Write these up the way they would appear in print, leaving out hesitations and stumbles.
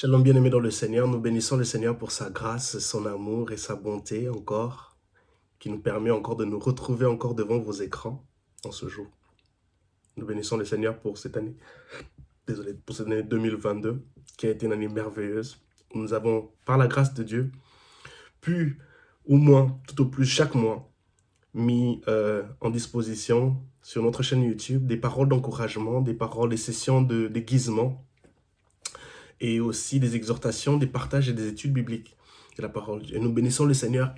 Shalom bien-aimé dans le Seigneur, nous bénissons le Seigneur pour sa grâce, son amour et sa bonté encore, qui nous permet encore de nous retrouver encore devant vos écrans en ce jour. Nous bénissons le Seigneur pour cette année, pour cette année 2022, qui a été une année merveilleuse. Nous avons, par la grâce de Dieu, pu, au moins, tout au plus chaque mois, mis en disposition sur notre chaîne YouTube des paroles d'encouragement, des paroles, des sessions de déguisement, et aussi des exhortations, des partages et des études bibliques de la parole. Et nous bénissons le Seigneur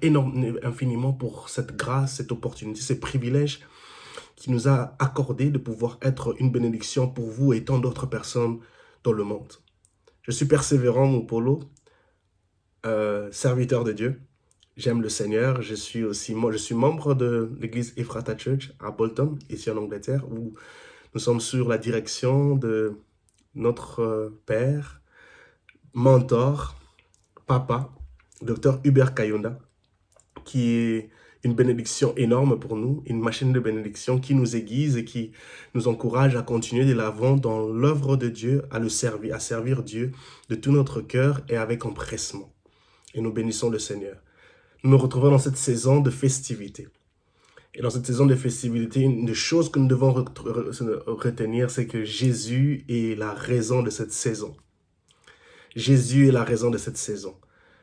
infiniment pour cette grâce, cette opportunité, ce privilège qui nous a accordé de pouvoir être une bénédiction pour vous et tant d'autres personnes dans le monde. Je suis persévérant, mon polo, serviteur de Dieu. J'aime le Seigneur. Je suis membre de l'église Ephrata Church à Bolton, ici en Angleterre, où nous sommes sur la direction de notre Père, mentor, papa, Dr Hubert Kayonda, qui est une bénédiction énorme pour nous, une machine de bénédiction qui nous aiguise et qui nous encourage à continuer de l'avant dans l'œuvre de Dieu, à servir Dieu de tout notre cœur et avec empressement. Et nous bénissons le Seigneur. Nous nous retrouvons dans cette saison de festivités. Et dans cette saison de festivités, une des choses que nous devons retenir, c'est que Jésus est la raison de cette saison. Jésus est la raison de cette saison.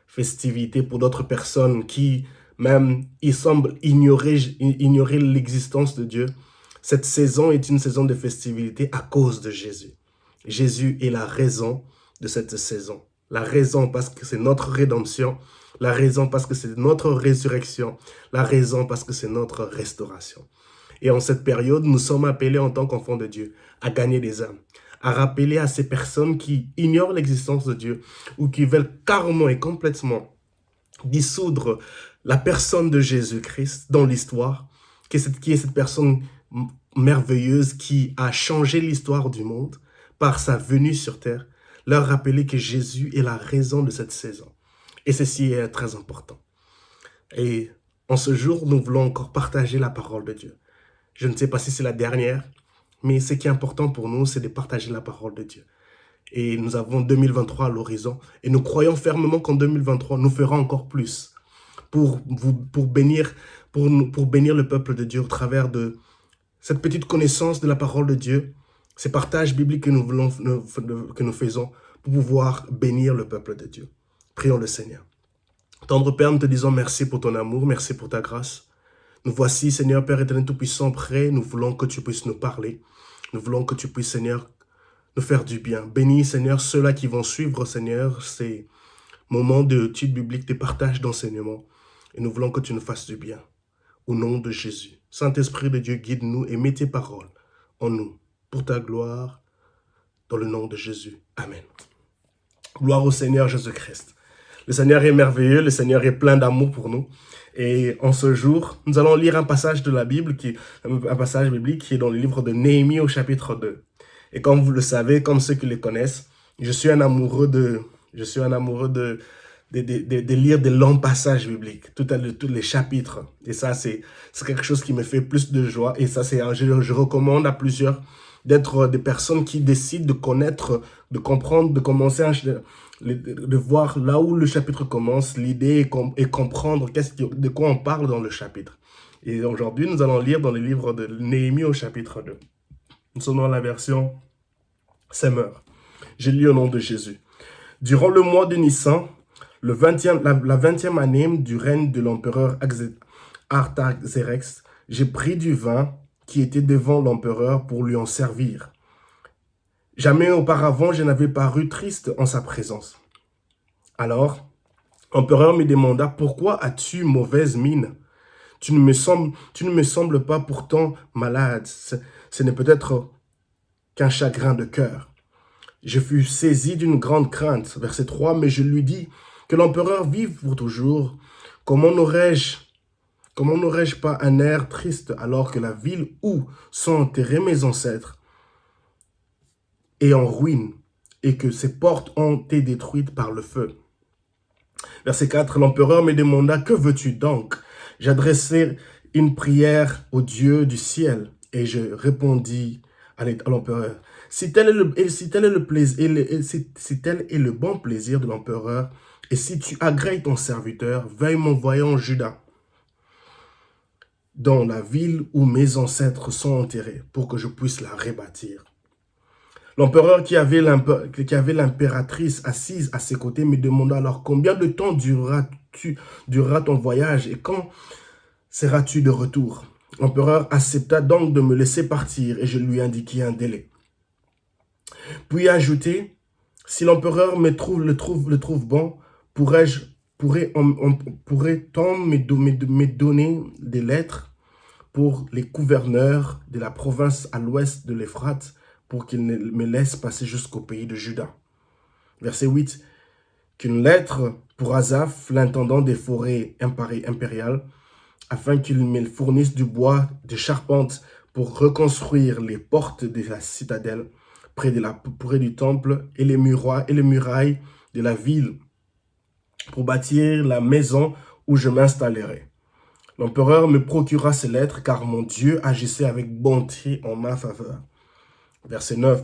Festivité pour d'autres personnes qui, même, ils semblent ignorer l'existence de Dieu. Cette saison est une saison de festivité à cause de Jésus. Jésus est la raison de cette saison. La raison parce que c'est notre rédemption. La raison parce que c'est notre résurrection. La raison parce que c'est notre restauration. Et en cette période, nous sommes appelés en tant qu'enfants de Dieu à gagner des âmes, à rappeler à ces personnes qui ignorent l'existence de Dieu ou qui veulent carrément et complètement dissoudre la personne de Jésus-Christ dans l'histoire, qui est cette personne merveilleuse qui a changé l'histoire du monde par sa venue sur terre, leur rappeler que Jésus est la raison de cette saison. Et ceci est très important. Et en ce jour, nous voulons encore partager la parole de Dieu. Je ne sais pas si c'est la dernière, mais ce qui est important pour nous, c'est de partager la parole de Dieu. Et nous avons 2023 à l'horizon. Et nous croyons fermement qu'en 2023, nous ferons encore plus pour bénir le peuple de Dieu au travers de cette petite connaissance de la parole de Dieu, ces partages bibliques que nous faisons pour pouvoir bénir le peuple de Dieu. Prions le Seigneur. Tendre Père, nous te disons merci pour ton amour, merci pour ta grâce. Nous voici, Seigneur Père éternel tout-puissant, prêt. Nous voulons que tu puisses nous parler. Nous voulons que tu puisses, Seigneur, nous faire du bien. Bénis, Seigneur, ceux-là qui vont suivre, Seigneur, ces moments d'études bibliques, des partages d'enseignement. Et nous voulons que tu nous fasses du bien. Au nom de Jésus. Saint-Esprit de Dieu, guide-nous et mets tes paroles en nous. Pour ta gloire, dans le nom de Jésus. Amen. Gloire au Seigneur Jésus-Christ. Le Seigneur est merveilleux, le Seigneur est plein d'amour pour nous. Et en ce jour, nous allons lire un passage de la Bible, un passage biblique qui est dans le livre de Néhémie au chapitre 2. Et comme vous le savez, comme ceux qui le connaissent, je suis un amoureux de lire des longs passages bibliques, tous les chapitres. Et ça, c'est quelque chose qui me fait plus de joie. Et ça, je recommande à plusieurs d'être des personnes qui décident de connaître, de comprendre, de commencer de voir là où le chapitre commence, l'idée et comprendre de quoi on parle dans le chapitre. Et aujourd'hui, nous allons lire dans le livre de Néhémie au chapitre 2. Nous sommes dans la version Semeur. Je lis au nom de Jésus. Durant le mois de Nissan, la 20e année du règne de l'empereur Artaxerxès, j'ai pris du vin qui était devant l'empereur pour lui en servir. Jamais auparavant, je n'avais paru triste en sa présence. Alors, l'empereur me demanda, pourquoi as-tu mauvaise mine? Tu ne me sembles pas pourtant malade. Ce n'est peut-être qu'un chagrin de cœur. Je fus saisi d'une grande crainte. Verset 3, mais je lui dis que l'empereur vive pour toujours. Comment n'aurais-je pas un air triste alors que la ville où sont enterrés mes ancêtres est en ruine et que ses portes ont été détruites par le feu? Verset 4, l'empereur me demanda, que veux-tu donc? J'adressai une prière au Dieu du ciel et je répondis à l'empereur, Si tel est le plaisir, si tel est le bon plaisir de l'empereur, et si tu agrées ton serviteur, veuille m'envoyer en Juda, dans la ville où mes ancêtres sont enterrés, pour que je puisse la rebâtir. L'empereur qui avait l'impératrice assise à ses côtés me demanda alors combien de temps durera ton voyage et quand seras-tu de retour? L'empereur accepta donc de me laisser partir et je lui indiquai un délai. Puis ajouté, si l'empereur le trouve bon, pourrait-on me donner des lettres pour les gouverneurs de la province à l'ouest de l'Euphrate pour qu'ils me laissent passer jusqu'au pays de Juda. Verset 8. Qu'une lettre pour Asaph, l'intendant des forêts impériales, afin qu'il me fournisse du bois de charpente pour reconstruire les portes de la citadelle près du temple et les murailles de la ville pour bâtir la maison où je m'installerai. L'empereur me procura ces lettres car mon Dieu agissait avec bonté en ma faveur. Verset 9.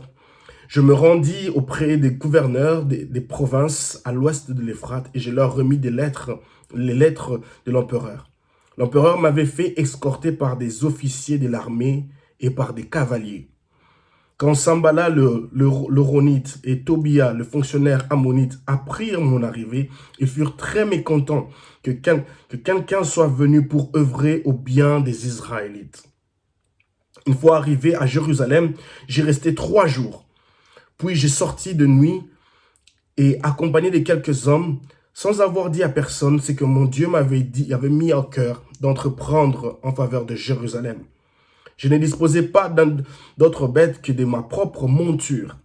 Je me rendis auprès des gouverneurs des provinces à l'ouest de l'Euphrate et je leur remis les lettres de l'empereur. L'empereur m'avait fait escorter par des officiers de l'armée et par des cavaliers. Quand Sambala le Ronite et Tobia, le fonctionnaire ammonite, apprirent mon arrivée, ils furent très mécontents que quelqu'un soit venu pour œuvrer au bien des Israélites. Une fois arrivé à Jérusalem, j'y restai 3 jours. Puis j'ai sorti de nuit et accompagné de quelques hommes, sans avoir dit à personne ce que mon Dieu m'avait mis au cœur d'entreprendre en faveur de Jérusalem. Je ne disposais pas d'autre bête que de ma propre monture.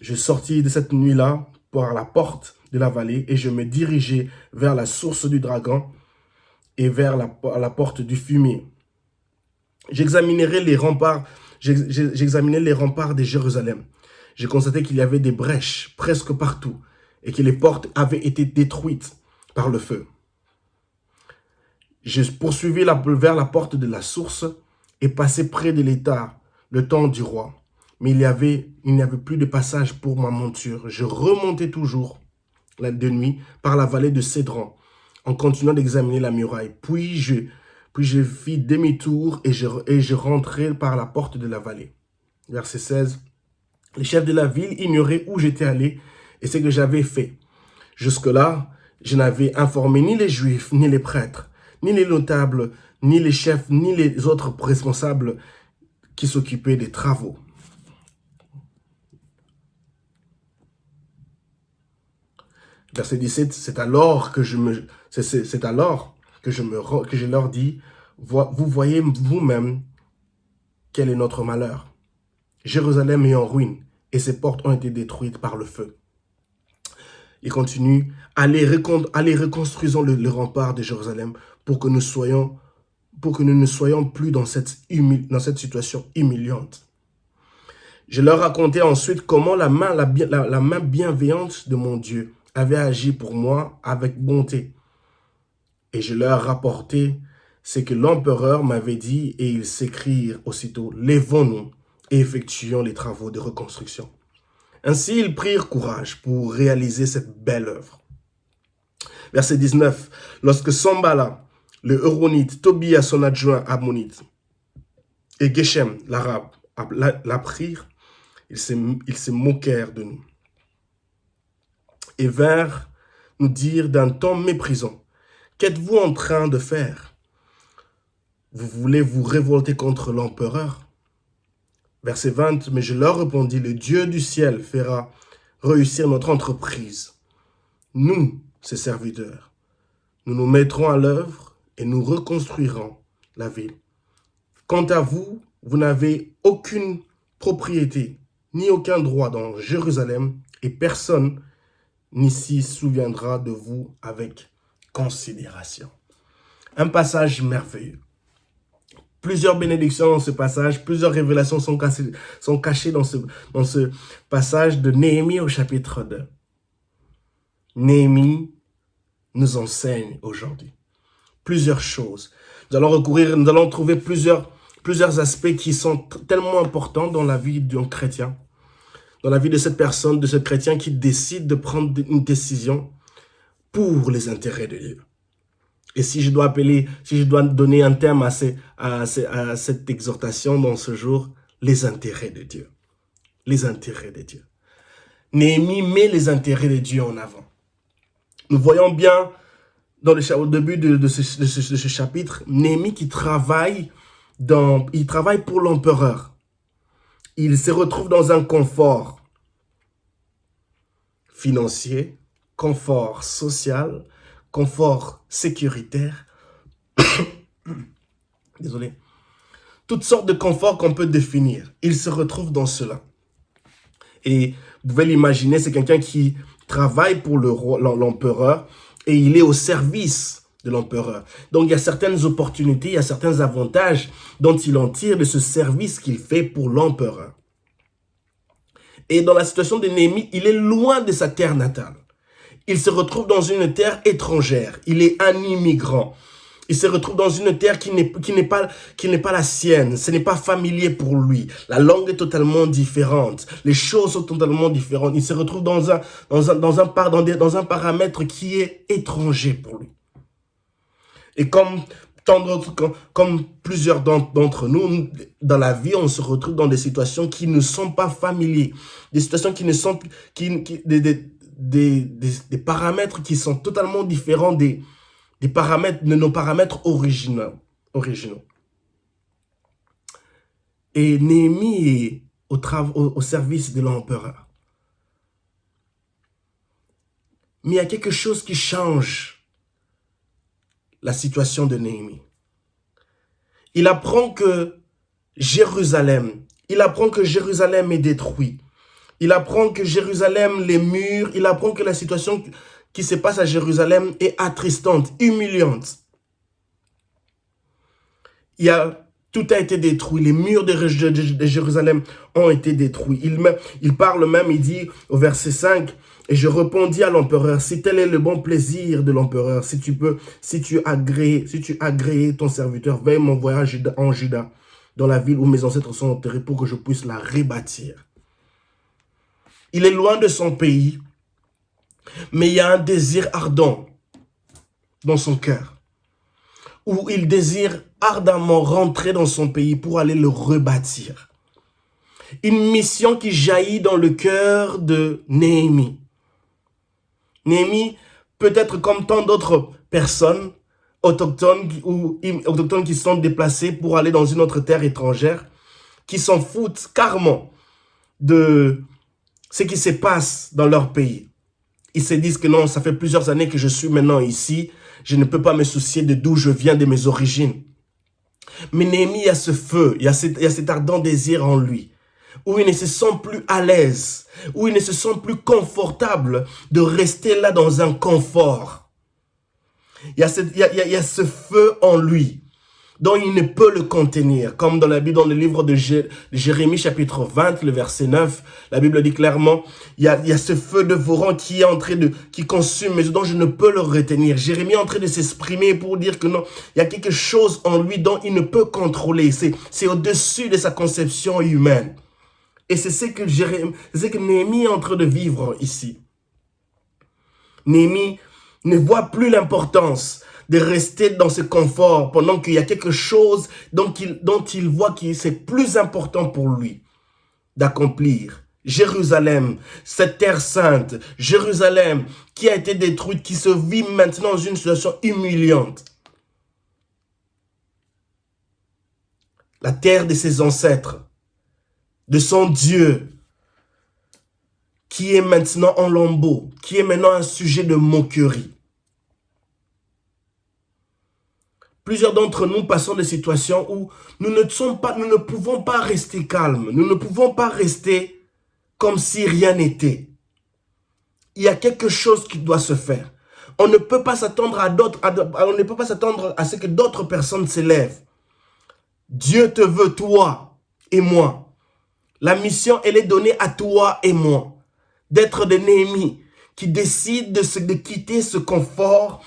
Je sortis de cette nuit-là par la porte de la vallée et je me dirigeai vers la source du dragon et vers la porte du fumier. J'examinais les remparts de Jérusalem. J'ai constaté qu'il y avait des brèches presque partout et que les portes avaient été détruites par le feu. Je poursuivis vers la porte de la source et passai près de l'étang, le temps du roi. Mais il n'y avait plus de passage pour ma monture. Je remontais toujours de nuit par la vallée de Cédron en continuant d'examiner la muraille. Puis je fis demi-tour et je rentrai par la porte de la vallée. Verset 16. Les chefs de la ville ignoraient où j'étais allé et ce que j'avais fait. Jusque-là, je n'avais informé ni les Juifs, ni les prêtres, ni les notables, ni les chefs, ni les autres responsables qui s'occupaient des travaux. Verset 17, c'est alors que je leur dis, vous voyez vous-même quel est notre malheur. Jérusalem est en ruine et ses portes ont été détruites par le feu. Il continue, allez reconstruisons le rempart de Jérusalem pour que nous ne soyons plus dans cette situation humiliante. Je leur racontai ensuite comment la main bienveillante de mon Dieu avait agi pour moi avec bonté. Et je leur rapportai ce que l'empereur m'avait dit et ils s'écrièrent aussitôt, lèvons-nous et effectuons les travaux de reconstruction. Ainsi, ils prirent courage pour réaliser cette belle œuvre. Verset 19. Lorsque Sambala, le Euronite, Tobia, son adjoint ammonite, et Geshem, l'arabe, l'apprirent, ils se moquèrent de nous et vinrent nous dire d'un ton méprisant, qu'êtes-vous en train de faire? Vous voulez vous révolter contre l'empereur? Verset 20, mais je leur répondis, le Dieu du ciel fera réussir notre entreprise. Nous, ses serviteurs, nous nous mettrons à l'œuvre et nous reconstruirons la ville. Quant à vous, vous n'avez aucune propriété ni aucun droit dans Jérusalem et personne n'ici se souviendra de vous avec considération. Un passage merveilleux. Plusieurs bénédictions dans ce passage, plusieurs révélations sont cachées dans ce passage de Néhémie au chapitre 2. Néhémie nous enseigne aujourd'hui plusieurs choses. Nous allons trouver plusieurs aspects qui sont tellement importants dans la vie d'un chrétien. dans la vie de cette personne, de ce chrétien qui décide de prendre une décision pour les intérêts de Dieu. Et si je dois donner un terme à cette exhortation dans ce jour, les intérêts de Dieu. Les intérêts de Dieu. Néhémie met les intérêts de Dieu en avant. Nous voyons bien au début de ce chapitre, Néhémie qui travaille pour l'empereur. Il se retrouve dans un confort financier, confort social, confort sécuritaire. Désolé. Toutes sortes de conforts qu'on peut définir. Il se retrouve dans cela. Et vous pouvez l'imaginer, c'est quelqu'un qui travaille pour l'empereur et il est au service de l'empereur. Donc, il y a certaines opportunités, il y a certains avantages dont il en tire de ce service qu'il fait pour l'empereur. Et dans la situation de Néhémie, il est loin de sa terre natale. Il se retrouve dans une terre étrangère. Il est un immigrant. Il se retrouve dans une terre qui n'est pas la sienne. Ce n'est pas familier pour lui. La langue est totalement différente. Les choses sont totalement différentes. Il se retrouve dans un paramètre qui est étranger pour lui. Et comme plusieurs d'entre nous, dans la vie, on se retrouve dans des situations qui ne sont pas familières. Des situations qui ne sont... des paramètres qui sont totalement différents de nos paramètres originaux. Et Néhémie est au service de l'empereur. Mais il y a quelque chose qui change la situation de Néhémie. Il apprend que Jérusalem est détruit. Il apprend que Jérusalem, les murs, il apprend que la situation qui se passe à Jérusalem est attristante, humiliante. Tout a été détruit, les murs de Jérusalem ont été détruits. Il parle même, il dit au verset 5, « Et je répondis à l'empereur, si tel est le bon plaisir de l'empereur, si tu agrées ton serviteur, veuille m'envoyer en Juda, dans la ville où mes ancêtres sont enterrés, pour que je puisse la rebâtir. » Il est loin de son pays, mais il y a un désir ardent dans son cœur, où il désire ardemment rentrer dans son pays pour aller le rebâtir. Une mission qui jaillit dans le cœur de Néhémie. Néhémie, peut-être comme tant d'autres personnes autochtones qui sont déplacées pour aller dans une autre terre étrangère, qui s'en foutent carrément de ce qui se passe dans leur pays. Ils se disent que non, ça fait plusieurs années que je suis maintenant ici, je ne peux pas me soucier de d'où je viens, de mes origines. Mais Néhémie, il y a ce feu, il y a cet ardent désir en lui, où il ne se sent plus à l'aise, où il ne se sent plus confortable de rester là dans un confort. Il y a ce feu en lui, dont il ne peut le contenir. Comme dans la Bible, dans le livre de Jérémie, chapitre 20, le verset 9, la Bible dit clairement, il y a ce feu dévorant qui consume, mais dont je ne peux le retenir. Jérémie est en train de s'exprimer pour dire que non, il y a quelque chose en lui dont il ne peut contrôler. C'est au-dessus de sa conception humaine. Et c'est ce que Néhémie est en train de vivre ici. Néhémie ne voit plus l'importance de rester dans ce confort pendant qu'il y a quelque chose dont il voit que c'est plus important pour lui d'accomplir. Jérusalem, cette terre sainte, Jérusalem qui a été détruite, qui se vit maintenant dans une situation humiliante. La terre de ses ancêtres, de son Dieu, qui est maintenant en lambeaux, qui est maintenant un sujet de moquerie. Plusieurs d'entre nous passons des situations où nous ne pouvons pas rester calmes. Nous ne pouvons pas rester comme si rien n'était. Il y a quelque chose qui doit se faire. On ne peut pas s'attendre à ce que d'autres personnes s'élèvent. Dieu te veut, toi et moi. La mission, elle est donnée à toi et moi. D'être des Néhémies qui décident de quitter ce confort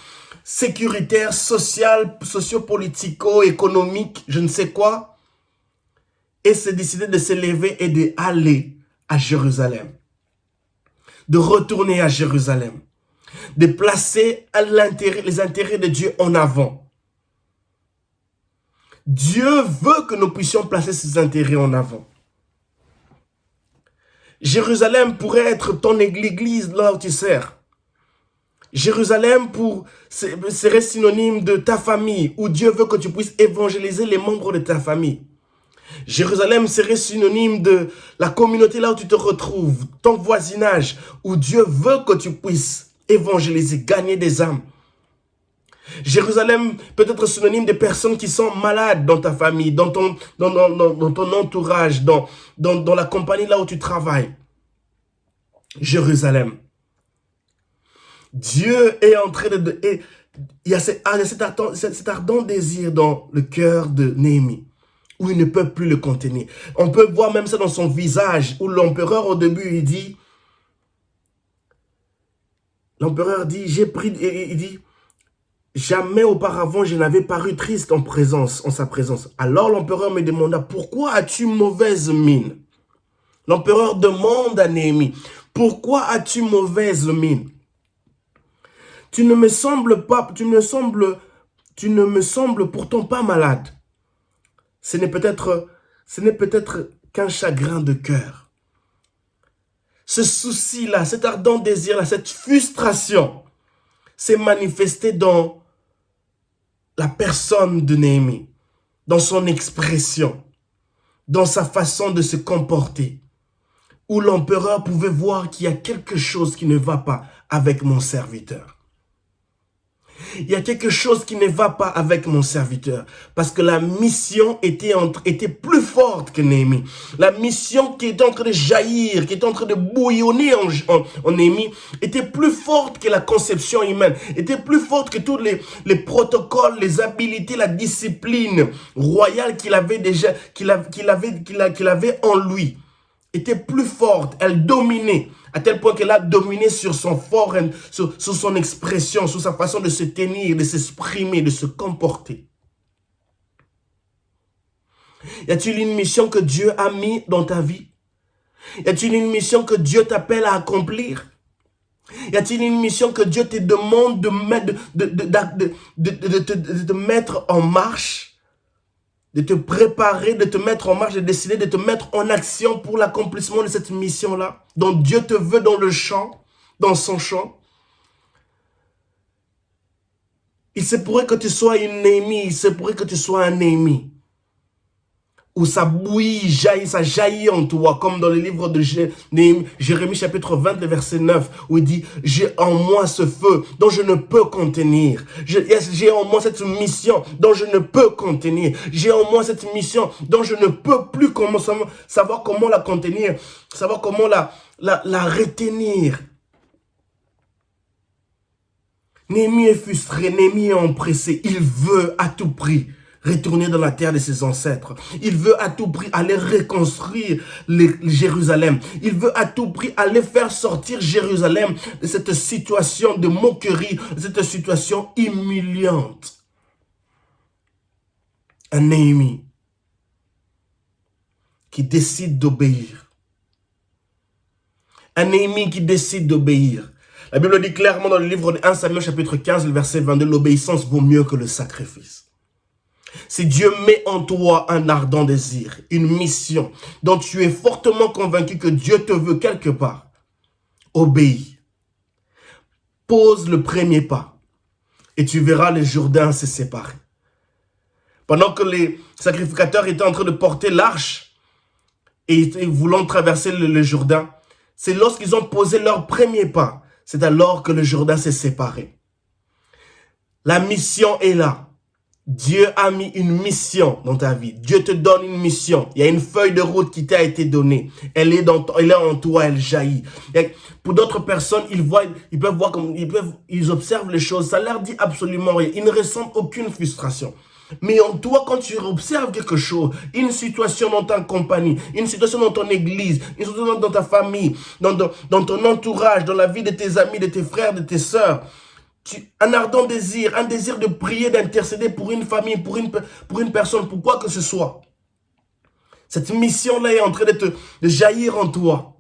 sécuritaire, social, socio-politico, économique, je ne sais quoi, et se décider de se lever et d'aller à Jérusalem, de retourner à Jérusalem, de placer les intérêts de Dieu en avant. Dieu veut que nous puissions placer ses intérêts en avant. Jérusalem pourrait être ton église là où tu sers. Jérusalem serait synonyme de ta famille, où Dieu veut que tu puisses évangéliser les membres de ta famille. Jérusalem serait synonyme de la communauté là où tu te retrouves, ton voisinage, où Dieu veut que tu puisses évangéliser, gagner des âmes. Jérusalem peut être synonyme de personnes qui sont malades dans ta famille, dans ton entourage, dans la compagnie là où tu travailles. Jérusalem. Dieu est en train de... Il y a cet ardent désir dans le cœur de Néhémie, où il ne peut plus le contenir. On peut voir même ça dans son visage, où l'empereur au début, il dit, jamais auparavant je n'avais paru triste en sa présence. Alors l'empereur me demanda, pourquoi as-tu mauvaise mine? L'empereur demande à Néhémie, pourquoi as-tu mauvaise mine? Tu ne me sembles pourtant pas malade. Ce n'est peut-être qu'un chagrin de cœur. Ce souci-là, cet ardent désir-là, cette frustration s'est manifesté dans la personne de Néhémie, dans son expression, dans sa façon de se comporter, où l'empereur pouvait voir qu'il y a quelque chose qui ne va pas avec mon serviteur. Il y a quelque chose qui ne va pas avec mon serviteur. Parce que la mission était plus forte que Néhémie. La mission qui était en train de jaillir, qui était en train de bouillonner en Néhémie, était plus forte que la conception humaine. Était plus forte que tous les protocoles, les habilités, la discipline royale qu'il avait déjà, qu'il avait en lui. Était plus forte, elle dominait, à tel point qu'elle a dominé sur son forum, sur son expression, sur sa façon de se tenir, de s'exprimer, de se comporter. Y a-t-il une mission que Dieu a mis dans ta vie? Y a-t-il une mission que Dieu t'appelle à accomplir? Y a-t-il une mission que Dieu te demande de te mettre en marche? De te préparer, de te mettre en marche, de décider de te mettre en action pour l'accomplissement de cette mission-là, dont Dieu te veut dans le champ, dans son champ. Il se pourrait que tu sois une Néhémie, il se pourrait que tu sois un Néhémie, où ça bouillit, ça jaillit en toi, comme dans le livre de Jérémie chapitre 20, le verset 9, où il dit, j'ai en moi ce feu dont je ne peux contenir. J'ai en moi cette mission dont je ne peux contenir. J'ai en moi cette mission dont je ne peux plus savoir comment la contenir, savoir comment la retenir. Néhémie est frustré, Néhémie est empressé, il veut à tout prix retourner dans la terre de ses ancêtres. Il veut à tout prix aller reconstruire Jérusalem. Il veut à tout prix aller faire sortir Jérusalem de cette situation de moquerie, de cette situation humiliante. Un Néhémie qui décide d'obéir. Un Néhémie qui décide d'obéir. La Bible dit clairement dans le livre de 1 Samuel chapitre 15, le verset 22, l'obéissance vaut mieux que le sacrifice. Si Dieu met en toi un ardent désir, une mission dont tu es fortement convaincu que Dieu te veut quelque part, obéis. Pose le premier pas et tu verras le Jourdain se séparer. Pendant que les sacrificateurs étaient en train de porter l'arche et voulant traverser le Jourdain, c'est lorsqu'ils ont posé leur premier pas, c'est alors que le Jourdain s'est séparé. La mission est là. Dieu a mis une mission dans ta vie. Dieu te donne une mission. Il y a une feuille de route qui t'a été donnée. Elle est en toi, elle jaillit. Pour d'autres personnes, ils observent les choses. Ça leur dit absolument rien. Ils ne ressentent aucune frustration. Mais en toi, quand tu observes quelque chose, une situation dans ta compagnie, une situation dans ton église, une situation dans ta famille, dans ton entourage, dans la vie de tes amis, de tes frères, de tes sœurs, un ardent désir, un désir de prier, d'intercéder pour une famille, pour une personne, pour quoi que ce soit. Cette mission-là est en train de jaillir en toi.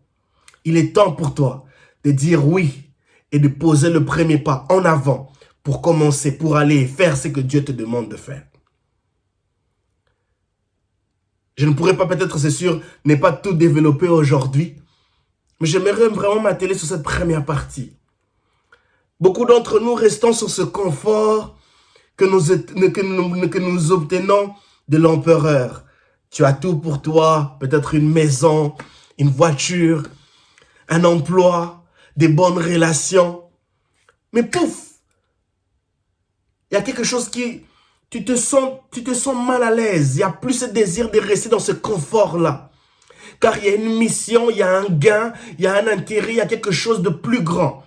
Il est temps pour toi de dire oui et de poser le premier pas en avant pour commencer, pour aller faire ce que Dieu te demande de faire. Je ne pourrais pas peut-être, c'est sûr, ne pas tout développer aujourd'hui, mais j'aimerais vraiment m'atteler sur cette première partie. Beaucoup d'entre nous restons sur ce confort que nous obtenons de l'empereur. Tu as tout pour toi, peut-être une maison, une voiture, un emploi, des bonnes relations. Mais pouf, il y a quelque chose qui... Tu te sens mal à l'aise. Il n'y a plus ce désir de rester dans ce confort-là. Car il y a une mission, il y a un gain, il y a un intérêt, il y a quelque chose de plus grand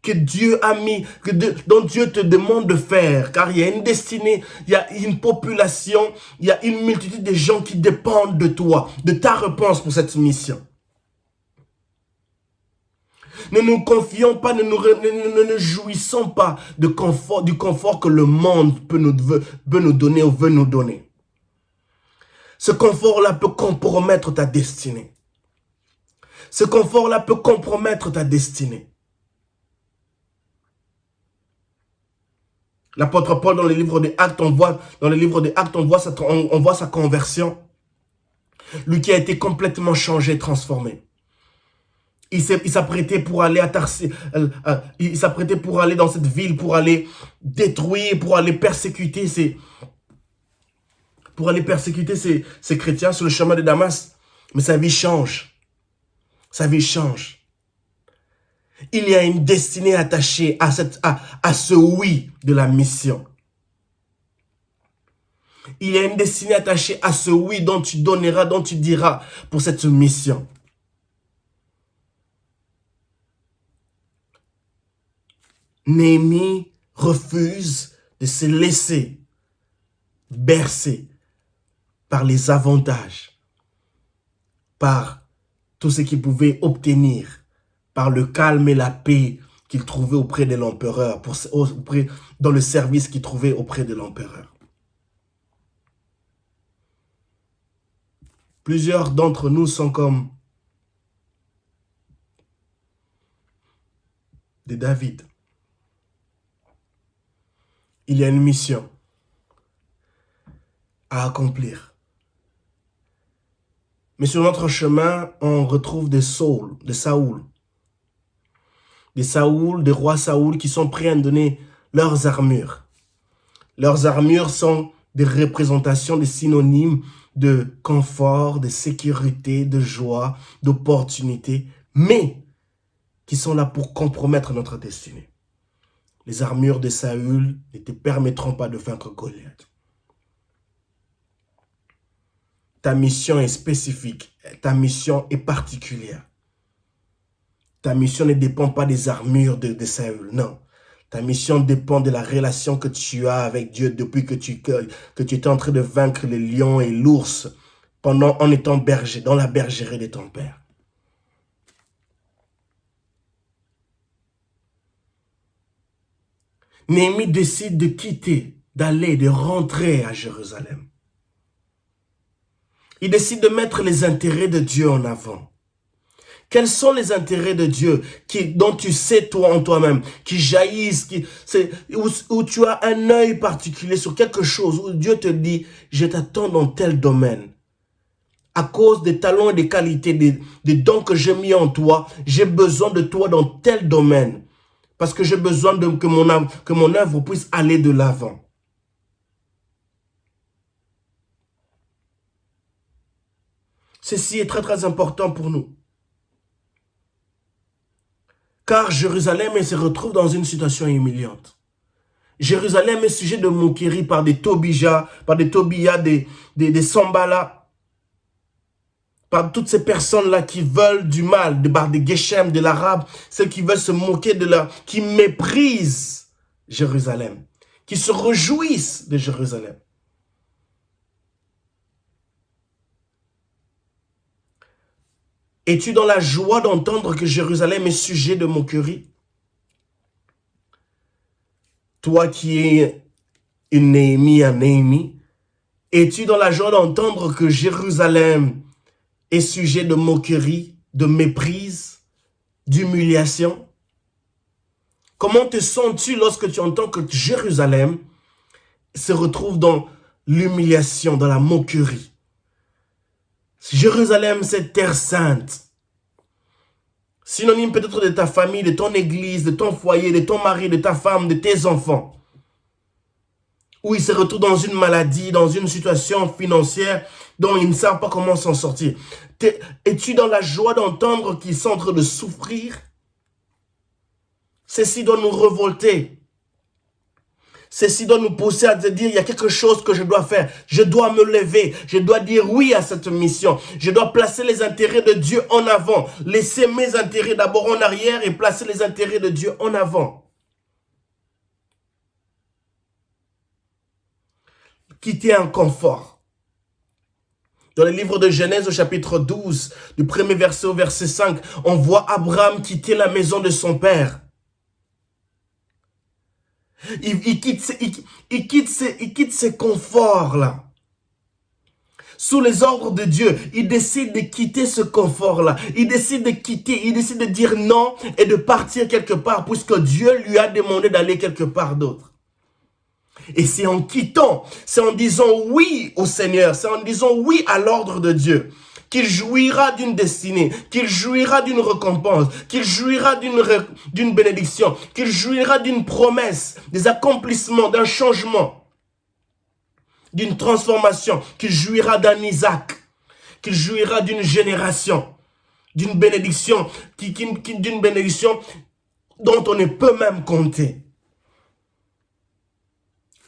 que Dieu a mis, dont Dieu te demande de faire. Car il y a une destinée, il y a une population, il y a une multitude de gens qui dépendent de toi, de ta réponse pour cette mission. Ne nous confions pas, ne jouissons pas du confort que le monde peut nous donner ou veut nous donner. Ce confort-là peut compromettre ta destinée. Ce confort-là peut compromettre ta destinée. L'apôtre Paul, dans les livres des Actes, on voit sa conversion. Lui qui a été complètement changé, transformé. Il s'apprêtait pour aller à Tarsis, il s'apprêtait pour aller dans cette ville, pour aller détruire, pour aller persécuter ces chrétiens sur le chemin de Damas. Mais sa vie change. Sa vie change. Il y a une destinée attachée à ce oui de la mission. Il y a une destinée attachée à ce oui dont tu donneras, dont tu diras pour cette mission. Néhémie refuse de se laisser bercer par les avantages, par tout ce qu'il pouvait obtenir, par le calme et la paix qu'il trouvait auprès de l'empereur, dans le service qu'il trouvait auprès de l'empereur. Plusieurs d'entre nous sont comme des David. Il y a une mission à accomplir. Mais sur notre chemin, on retrouve des Saul, des rois Saoul qui sont prêts à nous donner leurs armures. Leurs armures sont des représentations, des synonymes de confort, de sécurité, de joie, d'opportunité, mais qui sont là pour compromettre notre destinée. Les armures de Saül ne te permettront pas de vaincre Goliath. Ta mission est spécifique, ta mission est particulière. Ta mission ne dépend pas des armures de Saül, non. Ta mission dépend de la relation que tu as avec Dieu depuis que tu étais en train de vaincre les lions et l'ours en étant berger, dans la bergerie de ton père. Néhémie décide de quitter, de rentrer à Jérusalem. Il décide de mettre les intérêts de Dieu en avant. Quels sont les intérêts de Dieu dont tu sais toi en toi-même, qui jaillissent, où tu as un œil particulier sur quelque chose, où Dieu te dit, je t'attends dans tel domaine. À cause des talents et des qualités, des dons que j'ai mis en toi, j'ai besoin de toi dans tel domaine. Parce que j'ai besoin que mon œuvre puisse aller de l'avant. Ceci est très très important pour nous. Car Jérusalem se retrouve dans une situation humiliante. Jérusalem est sujet de moquerie par des Tobija, des Sambala, par toutes ces personnes-là qui veulent du mal, des Geshem, de l'arabe, ceux qui veulent se moquer qui méprisent Jérusalem, qui se réjouissent de Jérusalem. Es-tu dans la joie d'entendre que Jérusalem est sujet de moquerie? Toi qui es une Néhémie, un Néhémie, es-tu dans la joie d'entendre que Jérusalem est sujet de moquerie, de méprise, d'humiliation? Comment te sens-tu lorsque tu entends que Jérusalem se retrouve dans l'humiliation, dans la moquerie? Jérusalem, c'est terre sainte. Synonyme peut-être de ta famille, de ton église, de ton foyer, de ton mari, de ta femme, de tes enfants. Où ils se retrouvent dans une maladie, dans une situation financière dont ils ne savent pas comment s'en sortir. Es-tu dans la joie d'entendre qu'ils sont en train de souffrir? Ceci doit nous révolter. Ceci doit nous pousser à te dire, il y a quelque chose que je dois faire. Je dois me lever. Je dois dire oui à cette mission. Je dois placer les intérêts de Dieu en avant. Laisser mes intérêts d'abord en arrière et placer les intérêts de Dieu en avant. Quitter un confort. Dans le livre de Genèse au chapitre 12, du premier verset au verset 5, on voit Abraham quitter la maison de son père. Il quitte ces conforts-là. Sous les ordres de Dieu, il décide de quitter ce confort-là. Il décide de dire non et de partir quelque part puisque Dieu lui a demandé d'aller quelque part d'autre. Et c'est en quittant, c'est en disant oui au Seigneur, c'est en disant oui à l'ordre de Dieu qu'il jouira d'une destinée, qu'il jouira d'une récompense, qu'il jouira d'une bénédiction, qu'il jouira d'une promesse, des accomplissements, d'un changement, d'une transformation, qu'il jouira d'un Isaac, qu'il jouira d'une génération, d'une bénédiction, d'une bénédiction dont on ne peut même compter.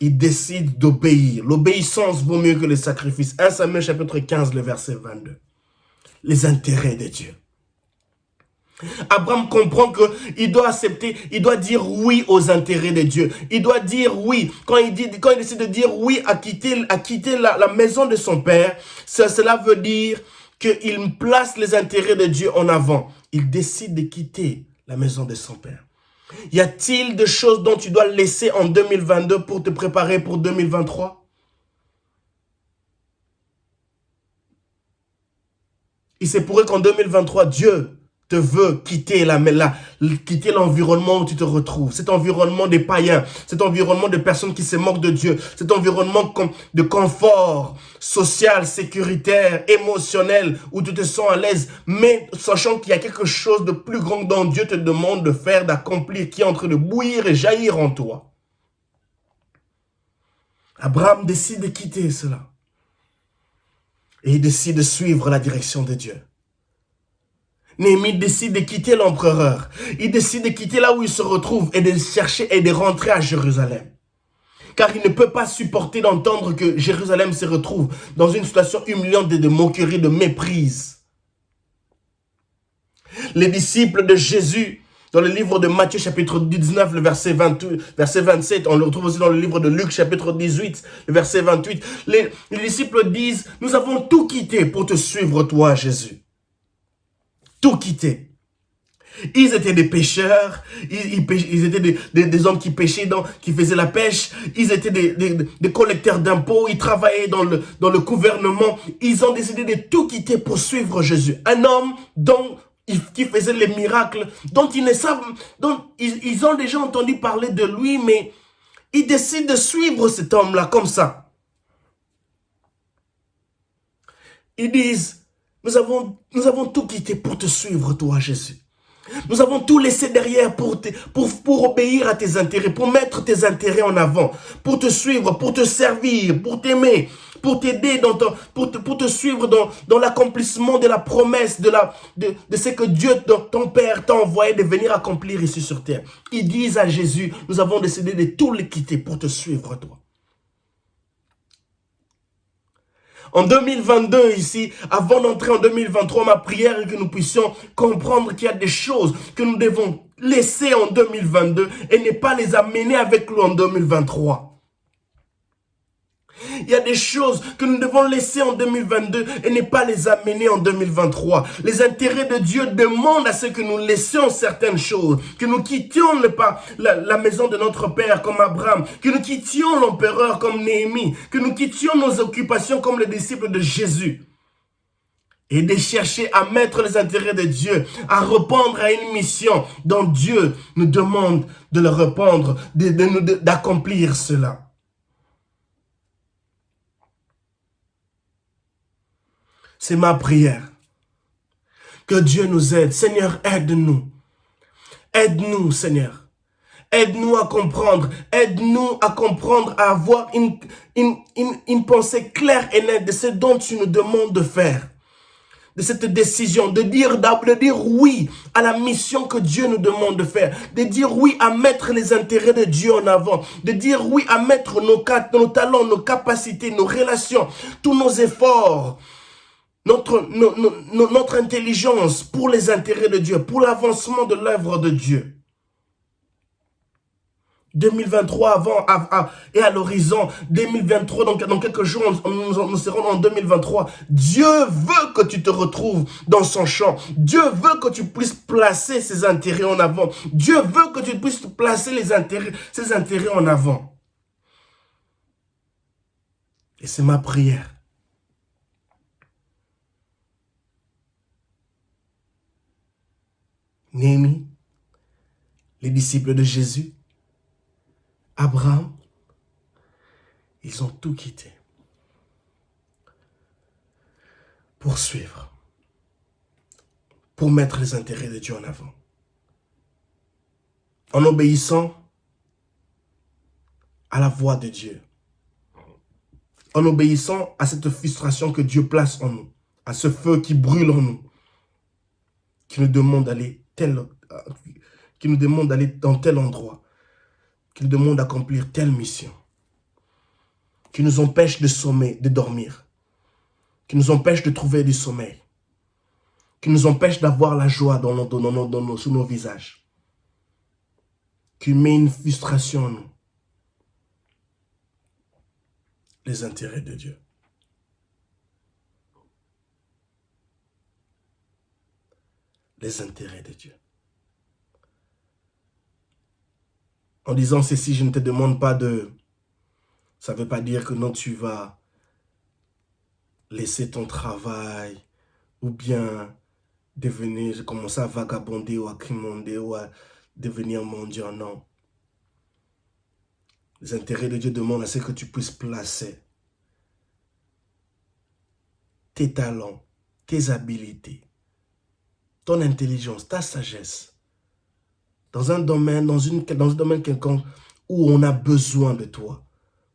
Il décide d'obéir. L'obéissance vaut mieux que le sacrifice. 1 Samuel chapitre 15, le verset 22. Les intérêts de Dieu. Abraham comprend qu'il doit accepter, il doit dire oui aux intérêts de Dieu. Il doit dire oui. Quand il décide de dire oui à quitter la maison de son père, cela veut dire qu'il place les intérêts de Dieu en avant. Il décide de quitter la maison de son père. Y a-t-il des choses dont tu dois laisser en 2022 pour te préparer pour 2023? Il se pourrait qu'en 2023, Dieu te veut quitter l'environnement où tu te retrouves. Cet environnement des païens, cet environnement de personnes qui se moquent de Dieu, cet environnement de confort social, sécuritaire, émotionnel, où tu te sens à l'aise, mais sachant qu'il y a quelque chose de plus grand dont Dieu te demande de faire, d'accomplir, qui est en train de bouillir et jaillir en toi. Abraham décide de quitter cela. Et il décide de suivre la direction de Dieu. Néhémie décide de quitter l'empereur. Il décide de quitter là où il se retrouve et de chercher et de rentrer à Jérusalem. Car il ne peut pas supporter d'entendre que Jérusalem se retrouve dans une situation humiliante de moquerie, de méprise. Les disciples de Jésus, dans le livre de Matthieu chapitre 19, le verset 27, on le retrouve aussi dans le livre de Luc chapitre 18, le verset 28. Les disciples disent, nous avons tout quitté pour te suivre toi, Jésus. Tout quitté. Ils étaient des pêcheurs, ils étaient des hommes qui pêchaient, qui faisaient la pêche, ils étaient des collecteurs d'impôts, ils travaillaient dans le gouvernement. Ils ont décidé de tout quitter pour suivre Jésus. Un homme qui faisait les miracles, dont ils ne savent, dont ils ont déjà entendu parler de lui, mais ils décident de suivre cet homme-là comme ça. Ils disent, nous avons tout quitté pour te suivre, toi, Jésus. Nous avons tout laissé derrière pour obéir à tes intérêts, pour mettre tes intérêts en avant, pour te suivre, pour te servir, pour t'aimer, pour t'aider, pour te suivre dans l'accomplissement de la promesse, de ce que Dieu, ton Père, t'a envoyé de venir accomplir ici sur terre. Ils disent à Jésus, nous avons décidé de tout les quitter pour te suivre, toi. En 2022 ici, avant d'entrer en 2023, ma prière est que nous puissions comprendre qu'il y a des choses que nous devons laisser en 2022 et ne pas les amener avec nous en 2023. Il y a des choses que nous devons laisser en 2022 et ne pas les amener en 2023. Les intérêts de Dieu demandent à ce que nous laissions certaines choses, que nous quittions la maison de notre Père comme Abraham, que nous quittions l'empereur comme Néhémie, que nous quittions nos occupations comme les disciples de Jésus et de chercher à mettre les intérêts de Dieu, à répondre à une mission dont Dieu nous demande de le répondre, d'accomplir cela. C'est ma prière. Que Dieu nous aide. Seigneur, aide-nous. Aide-nous, Seigneur. Aide-nous à comprendre. Aide-nous à comprendre, à avoir une pensée claire et nette de ce dont tu nous demandes de faire. De cette décision, de dire oui à la mission que Dieu nous demande de faire, de dire oui à mettre les intérêts de Dieu en avant, de dire oui à mettre nos talents, nos capacités, nos relations, tous nos efforts, notre intelligence pour les intérêts de Dieu, pour l'avancement de l'œuvre de Dieu. 2023 et à l'horizon 2023, donc dans quelques jours, nous serons en 2023. Dieu veut que tu te retrouves dans son champ. Dieu veut que tu puisses placer ses intérêts en avant. Dieu veut que tu puisses placer ses intérêts en avant. Et c'est ma prière. Néhémie, les disciples de Jésus, Abraham, ils ont tout quitté pour suivre, pour mettre les intérêts de Dieu en avant. En obéissant à la voix de Dieu, en obéissant à cette frustration que Dieu place en nous, à ce feu qui brûle en nous, qui nous demande d'aller dans tel endroit, qui nous demande d'accomplir telle mission, qui nous empêche de dormir, qui nous empêche de trouver du sommeil, qui nous empêche d'avoir la joie sur nos visages, qui met une frustration en nous. Les intérêts de Dieu. Les intérêts de Dieu. En disant ceci, je ne te demande pas de... Ça ne veut pas dire que non, tu vas laisser ton travail ou bien commencer à vagabonder ou à crimander ou à devenir mendiant. Non. Les intérêts de Dieu demandent à ce que tu puisses placer tes talents, tes habiletés, ton intelligence, ta sagesse, dans un domaine quelconque où on a besoin de toi,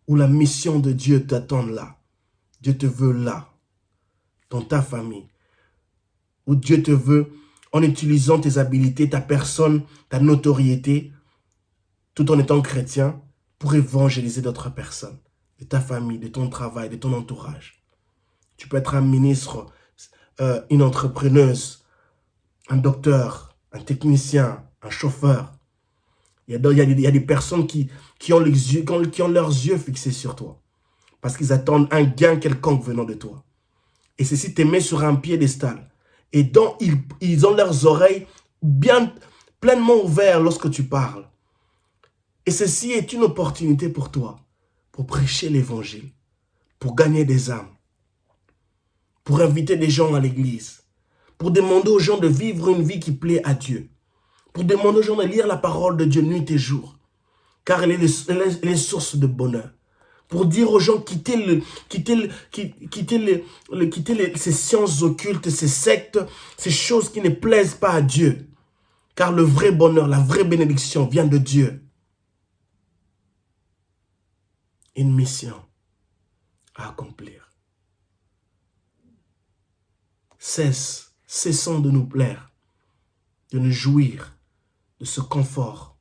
où la mission de Dieu t'attend là. Dieu te veut là, dans ta famille, où Dieu te veut en utilisant tes habiletés, ta personne, ta notoriété, tout en étant chrétien, pour évangéliser d'autres personnes, de ta famille, de ton travail, de ton entourage. Tu peux être un ministre, une entrepreneuse, un docteur, un technicien, un chauffeur. Il y a des personnes qui ont leurs yeux fixés sur toi. Parce qu'ils attendent un gain quelconque venant de toi. Et ceci te met sur un piédestal. Et donc, ils ont leurs oreilles bien pleinement ouvertes lorsque tu parles. Et ceci est une opportunité pour toi, pour prêcher l'évangile, pour gagner des âmes, pour inviter des gens à l'église, pour demander aux gens de vivre une vie qui plaît à Dieu, pour demander aux gens de lire la parole de Dieu nuit et jour, car elle est source de bonheur. Pour dire aux gens, quittez ces sciences occultes, ces sectes, ces choses qui ne plaisent pas à Dieu. Car le vrai bonheur, la vraie bénédiction vient de Dieu. Une mission à accomplir. Cessons de nous plaire, de nous jouir de ce confort,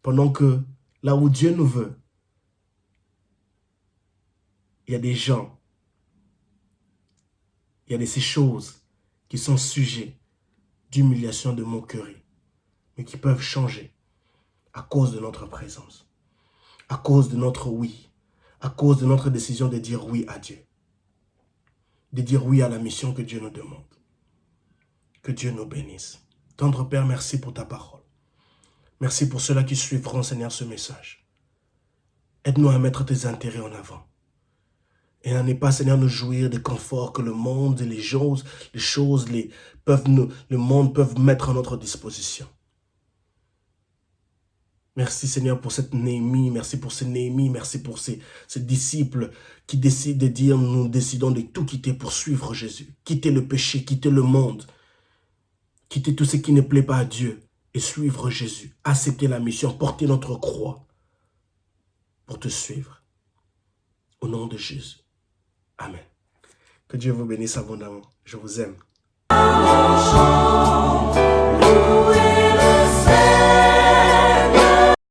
pendant que là où Dieu nous veut, il y a des gens, il y a ces choses qui sont sujets d'humiliation, de moquerie, mais qui peuvent changer à cause de notre présence, à cause de notre oui, à cause de notre décision de dire oui à Dieu, de dire oui à la mission que Dieu nous demande. Que Dieu nous bénisse. Tendre Père, merci pour ta parole. Merci pour ceux-là qui suivront, Seigneur, ce message. Aide-nous à mettre tes intérêts en avant. Et n'en est pas, Seigneur, nous jouir des conforts que le monde et le monde peuvent mettre à notre disposition. Merci, Seigneur, pour cette Néhémie. Merci pour ces Néhémie. Merci pour ces disciples qui décident de dire, nous décidons de tout quitter pour suivre Jésus. Quitter le péché, quitter le monde. Quitter tout ce qui ne plaît pas à Dieu et suivre Jésus. Accepter la mission, porter notre croix pour te suivre. Au nom de Jésus. Amen. Que Dieu vous bénisse abondamment. Je vous aime.